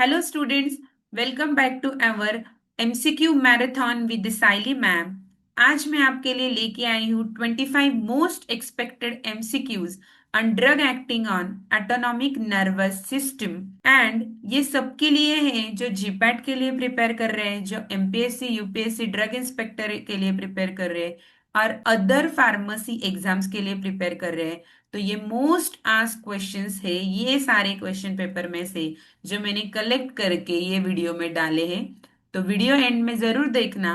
Hello students, welcome back to our MCQ marathon with Saili ma'am. आज मैं आपके लिए लेके आई हूँ 25 most expected MCQs on drug acting on autonomic nervous system. And ये सबके लिए हैं जो जीपैट के लिए प्रिपेयर कर रहे हैं, जो एमपीएससी यूपीएससी ड्रग इंस्पेक्टर के लिए प्रिपेयर कर रहे हैं और अदर फार्मेसी एग्जाम्स के लिए प्रिपेयर कर रहे हैं। तो ये मोस्ट आस्क्ड क्वेश्चंस है, ये सारे क्वेश्चन पेपर में से जो मैंने कलेक्ट करके ये वीडियो में डाले हैं। तो वीडियो एंड में जरूर देखना।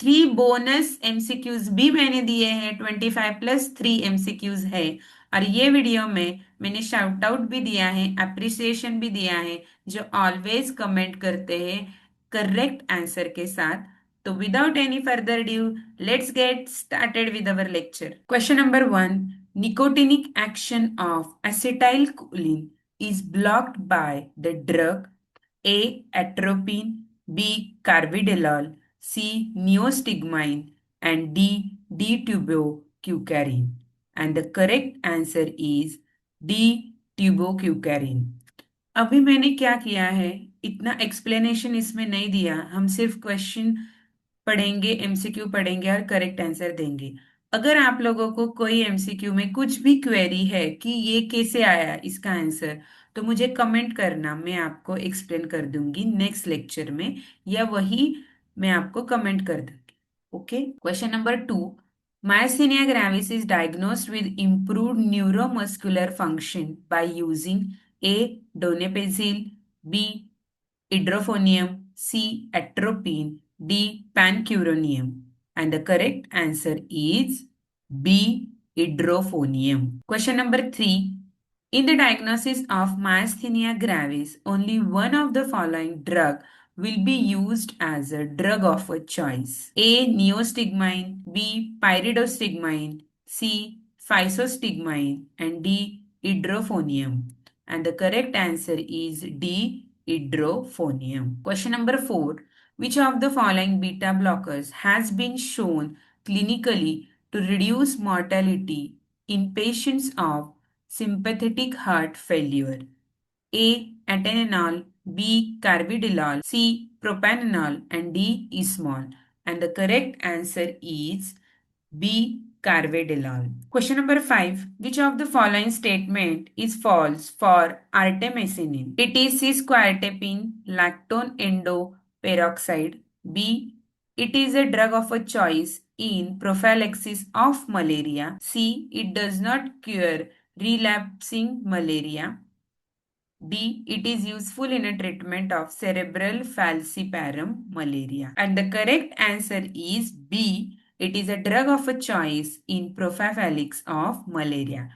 3 बोनस एमसीक्यूज भी मैंने दिए हैं, 25+3 एमसीक्यूज है। और ये वीडियो में मैंने शाउट आउट भी दिया है, अप्रिसिएशन भी दिया है, जो ऑलवेज कमेंट करते हैं करेक्ट आंसर के साथ। तो without any further due, let's get started with our lecture. Question number 1, nicotinic action of acetylcholine is blocked by the drug A. Atropine, B. Carvedilol, C. Neostigmine, and D. D-tubocucarin. And the correct answer is D. Tubocucarin. अभी मैंने क्या किया है, इतना explanation इसमें नहीं दिया, हम सिर्फ क्वेश्चन पढ़ेंगे, एमसीक्यू पढ़ेंगे और करेक्ट आंसर देंगे। अगर आप लोगों को कोई एमसीक्यू में कुछ भी क्वेरी है कि ये कैसे आया इसका आंसर, तो मुझे कमेंट करना, मैं आपको एक्सप्लेन कर दूंगी नेक्स्ट लेक्चर में, या वही मैं आपको कमेंट कर दूंगी। Okay, question number 2, myasthenia gravis is diagnosed with improved neuromuscular function by using A. donepezil, B. idrophonium, C. atropine, D. pancuronium. And the correct answer is B. idrophonium. Question number 3. In the diagnosis of myasthenia gravis, only one of the following drug will be used as a drug of a choice. A. Neostigmine, B. Pyridostigmine, C. Physostigmine, and D. Idrophonium. And the correct answer is D. Idrophonium. Question number 4. Which of the following beta blockers has been shown clinically to reduce mortality in patients of sympathetic heart failure? A. Atenolol, B. Carvedilol, C. Propranolol, and D. Ismol. And the correct answer is B. Carvedilol. Question number 5. Which of the following statement is false for artemisinin? It is cisquartepine, lactone endoperoxide. B. It is a drug of a choice in prophylaxis of malaria. C. It does not cure relapsing malaria. D. It is useful in a treatment of cerebral falciparum malaria. And the correct answer is B. It is a drug of a choice in prophylaxis of malaria.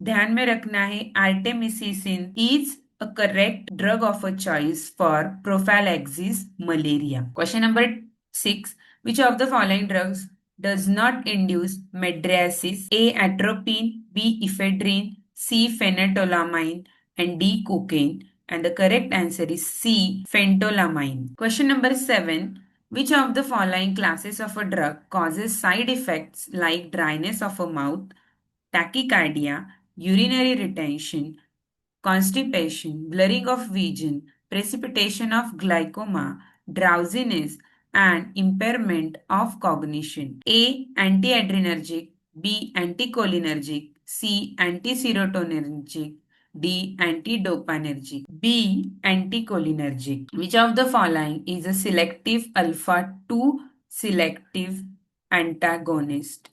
ध्यान में रखना है, आर्टेमिसिसिन is a correct drug of a choice for prophylaxis malaria. Question number 6. Which of the following drugs does not induce mydriasis? A. Atropine, B. Ephedrine, C. Phenethylamine, and D. Cocaine. And the correct answer is C. Phenethylamine. Question number 7. Which of the following classes of a drug causes side effects like dryness of a mouth, tachycardia, urinary retention, constipation, blurring of vision, precipitation of glaucoma, drowsiness, and impairment of cognition? A. Antiadrenergic, B. Anticholinergic, C. Antiserotonergic, D. Antidopaminergic, B. Anticholinergic. Which of the following is a selective alpha 2 selective antagonist?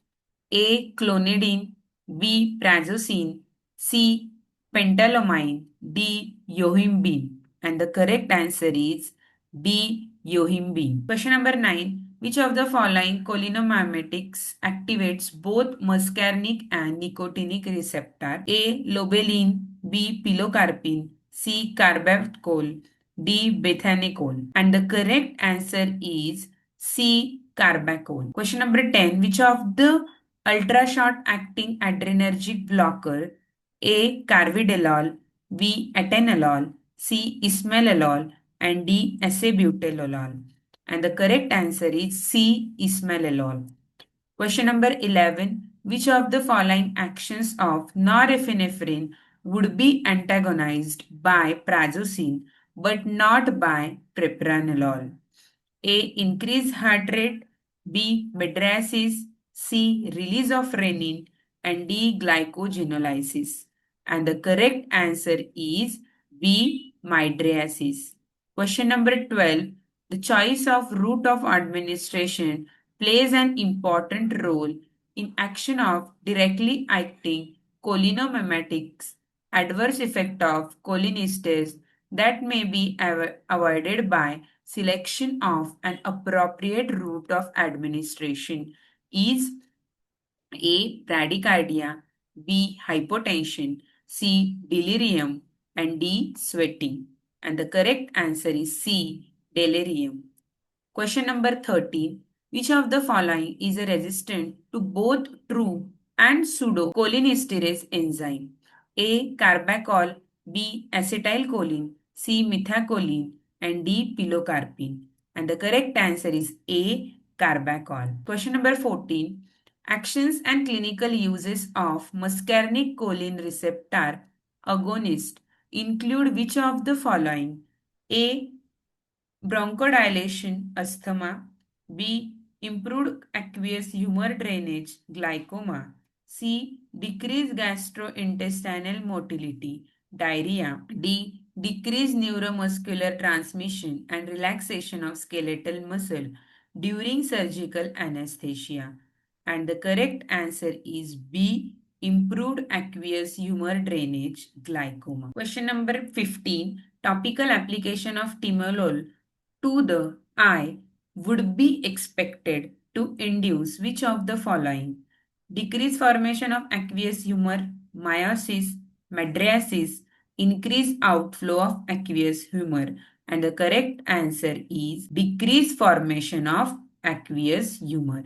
A. Clonidine, B. Prazosin, C. Pentylamine, D. Yohimbine. And the correct answer is D. Yohimbine. Question number 9. Which of the following cholinomimetics activates both muscarinic and nicotinic receptor? A. Lobeline, B. Pilocarpine, C. Carbachol, D. Bethanecol. And the correct answer is C. Carbachol. Question number 10. Which of the ultra short acting adrenergic blocker, A. Carvedilol, B. Atenolol, C. Ismailolol, and D. Acebutolol? And the correct answer is C. Ismailolol. Question number 11. Which of the following actions of norepinephrine would be antagonized by prazosin but not by propranolol. A. Increase heart rate. B. Mydriasis. C. Release of renin. And D. Glycogenolysis. And the correct answer is B. Mydriasis. Question number 12. The choice of route of administration plays an important role in action of directly acting cholinomimetics, adverse effect of cholinesterase that may be avoided by selection of an appropriate route of administration is A. Bradycardia, B. Hypotension, C. Delirium, and D. Sweating. And the correct answer is C. Delirium. Question number 13. Which of the following is a resistant to both true and pseudo cholinesterase enzyme? A. Carbachol, B. Acetylcholine, C. Methacholine, and D. Pilocarpine. And the correct answer is A. Carbachol. Question number 14. Actions and clinical uses of muscarinic choline receptor agonist include which of the following? A. Bronchodilation, asthma. B. Improved aqueous humor drainage, glaucoma. C. Decreased gastrointestinal motility, diarrhea. D. Decreased neuromuscular transmission and relaxation of skeletal muscle during surgical anesthesia. And the correct answer is B. Improved aqueous humor drainage, glaucoma. Question number 15. Topical application of timolol to the eye would be expected to induce which of the following? Decrease formation of aqueous humor, miosis, mydriasis, increase outflow of aqueous humor. And the correct answer is decrease formation of aqueous humor.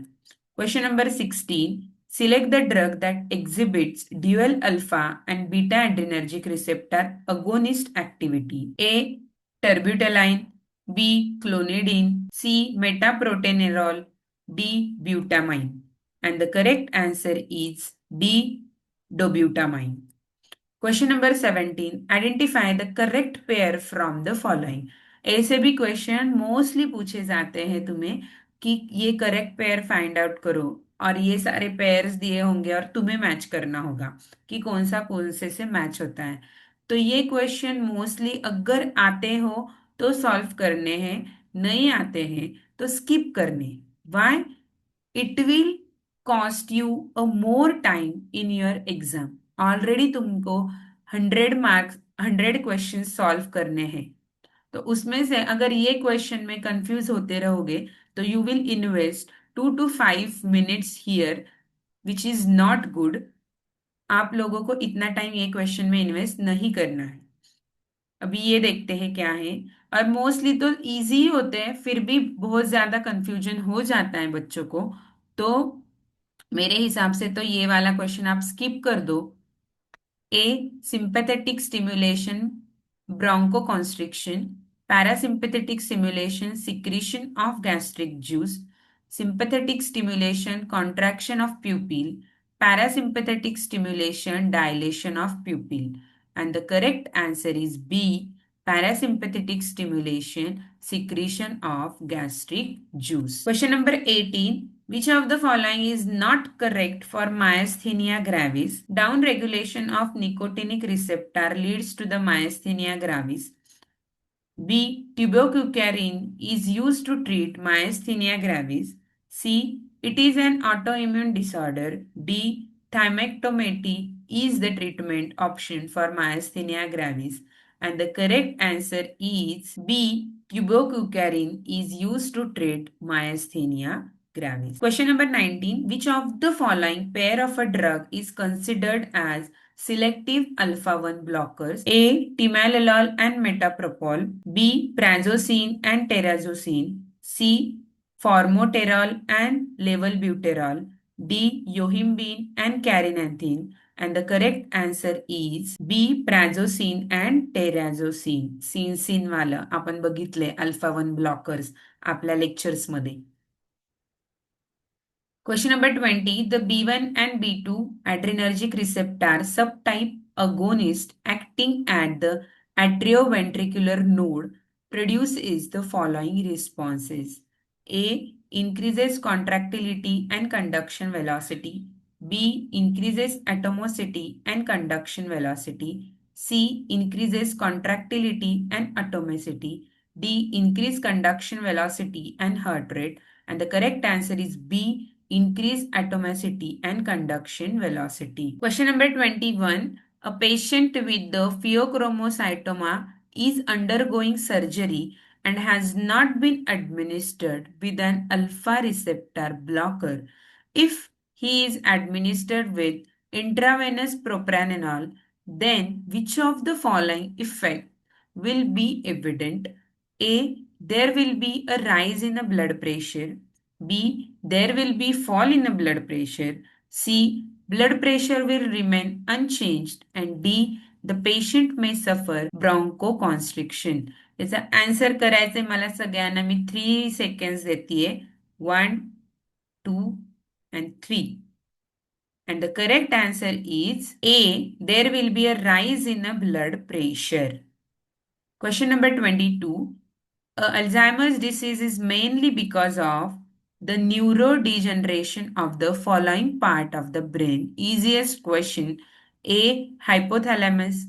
Question number 16. Select the drug that exhibits dual alpha and beta adrenergic receptor agonist activity. A. Terbutaline, B. Clonidine, C. Metaprotenerol, D. Butamine. And the correct answer is D. Dobutamine. Question number 17. Identify the correct pair from the following. ऐसे भी question mostly पूछे जाते हैं तुम्हें कि ये correct pair find out करो और ये सारे पेयर्स दिए होंगे और तुम्हें मैच करना होगा कि कौन से मैच होता है। तो ये क्वेश्चन मोस्टली अगर आते हो तो सॉल्व करने हैं, नहीं आते हैं तो स्किप करने। Why? It will cost you a more time in your exam. Already तुमको 100 मार्क्स 100 क्वेश्चन सॉल्व करने हैं, तो उसमें से अगर ये क्वेश्चन में कंफ्यूज होते रहोगे तो you will invest 2 to 5 minutes here, which is not good. आप लोगों को इतना टाइम ये क्वेश्चन में इन्वेस्ट नहीं करना है। अभी ये देखते हैं क्या है। और मोस्टली तो इजी ही होते हैं, फिर भी बहुत ज्यादा कंफ्यूजन हो जाता है बच्चों को। तो मेरे हिसाब से तो ये वाला क्वेश्चन आप स्किप कर दो। A. Sympathetic stimulation, bronchoconstriction. Parasympathetic stimulation, secretion of gastric juice. Sympathetic stimulation, contraction of pupil. Parasympathetic stimulation, dilation of pupil. And the correct answer is B. Parasympathetic stimulation, secretion of gastric juice. Question number 18. Which of the following is not correct for myasthenia gravis? Downregulation of nicotinic receptor leads to the myasthenia gravis. B. Tubocurarine is used to treat myasthenia gravis. C. It is an autoimmune disorder. D. Thymectometry is the treatment option for myasthenia gravis. And the correct answer is B. Tubocurarine is used to treat myasthenia gravis. Question number 19. Which of the following pair of a drug is considered as selective alpha-1 blockers? A. Timolol and metoprolol. B. Prazosin and terazosin. C. Formoterol and levolbuterol. D. Yohimbine and carinanthin. And the correct answer is B. Prazosin and terazosin. sin वाला आपण बघितले alpha-1 blockers आपल्या lectures मध्ये. Question number 20. The B1 and B2 adrenergic receptor subtype agonist acting at the atrioventricular node produces the following responses. A. Increases contractility and conduction velocity. B. Increases atomicity and conduction velocity. C. Increases contractility and atomicity. D. Increase conduction velocity and heart rate. And the correct answer is B. Increase atomicity and conduction velocity. Question number 21. A patient with the pheochromocytoma is undergoing surgery and has not been administered with an alpha receptor blocker. If he is administered with intravenous propranolol, then which of the following effect will be evident? A. There will be a rise in the blood pressure. B. There will be fall in the blood pressure. C. Blood pressure will remain unchanged. And D. The patient may suffer bronchoconstriction. याचा answer करायचंय मला सगळ्यांना मी 3 seconds देतीये 1 2 and 3. And the correct answer is A. There will be a rise in the blood pressure. Question number 22. Alzheimer's disease is mainly because of the neurodegeneration of the following part of the brain. Easiest question. A. Hypothalamus.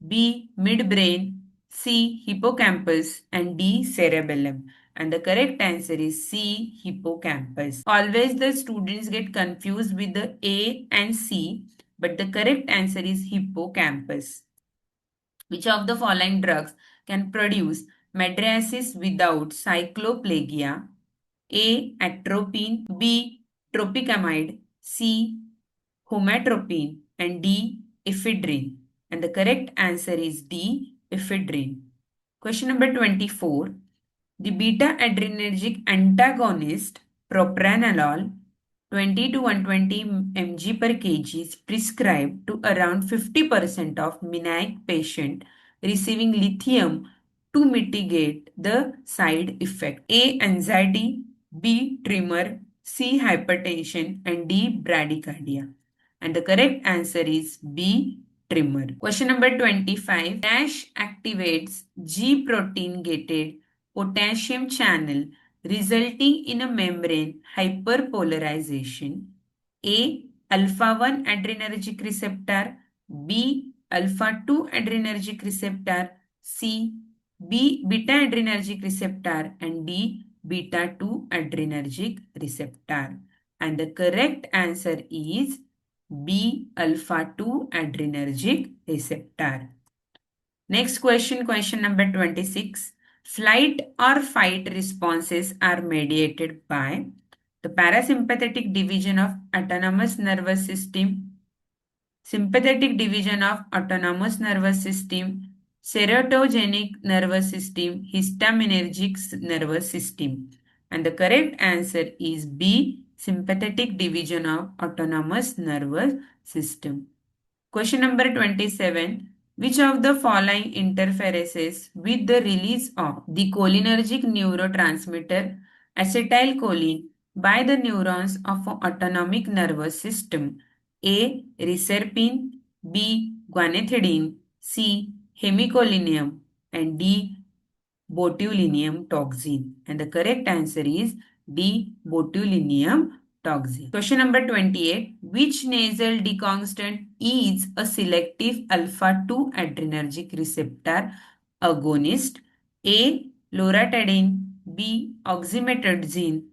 B. Midbrain. C. Hippocampus. And D. Cerebellum. And the correct answer is C. Hippocampus. Always the students get confused with the A and C, but the correct answer is hippocampus. Which of the following drugs can produce mydriasis without cycloplegia? A. Atropine. B. Tropicamide. C. Homatropine. And D. Ephedrine. And the correct answer is D. Ephedrine. Question number 24. The beta-adrenergic antagonist propranolol 20 to 120 mg per kg is prescribed to around 50% of MNIC patient receiving lithium to mitigate the side effect. A. Anxiety. B. Tremor. C. Hypertension. And D. Bradycardia. And the correct answer is B. Tremor. Question number 25. NASH activates G protein gated potassium channel resulting in a membrane hyperpolarization. A. Alpha 1 adrenergic receptor. B. Alpha 2 adrenergic receptor. C. B. Beta adrenergic receptor. And D. Beta 2 adrenergic receptor. And the correct answer is B. Alpha 2 adrenergic receptor. Next question, question number 26. Flight or fight responses are mediated by the parasympathetic division of autonomous nervous system, sympathetic division of autonomous nervous system, serotogenic nervous system, histaminergic nervous system. And the correct answer is B. Sympathetic division of autonomous nervous system. Question number 27. Which of the following interferes with the release of the cholinergic neurotransmitter acetylcholine by the neurons of an autonomic nervous system? A. Reserpine. B. Guanethidine. C. Hemicolinum. And D. Botulinum toxin. And the correct answer is D. Botulinum toxin. Question number 28. Which nasal decongstant is a selective alpha 2 adrenergic receptor agonist? A. Loratadine. B. Oxymetazoline.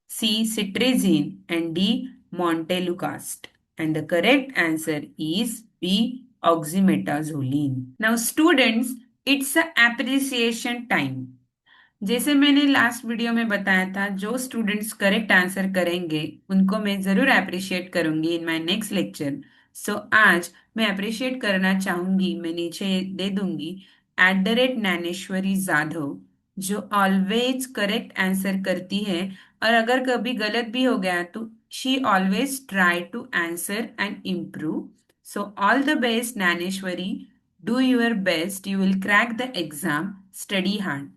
C. Cetirizine. And D. Montelukast. And the correct answer is B. Oxymetazoline. Now students, it's a appreciation time. जैसे मैंने last video में बताया था, जो students correct answer करेंगे उनको मैं जरूर अप्रिशिएट करूंगी इन माय नेक्स्ट लेक्चर. सो आज मैं अप्रिशिएट करना चाहूंगी, मैं नीचे दे दूंगी @ज्ञानेश्वरी जाधव, जो ऑलवेज करेक्ट आंसर करती है और अगर कभी गलत भी हो गया तो she always try to answer and improve. So all the best Dnyaneshwari, do your best, you will crack the exam, study hard.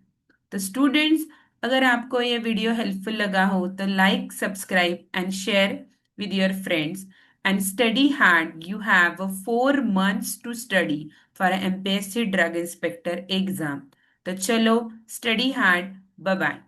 तो स्टूडेंट्स, अगर आपको ये वीडियो हेल्पफुल लगा हो तो like, subscribe and share with your friends. and study hard. You have 4 months to study for a MPSC drug inspector exam. तो चलो study hard. Bye bye.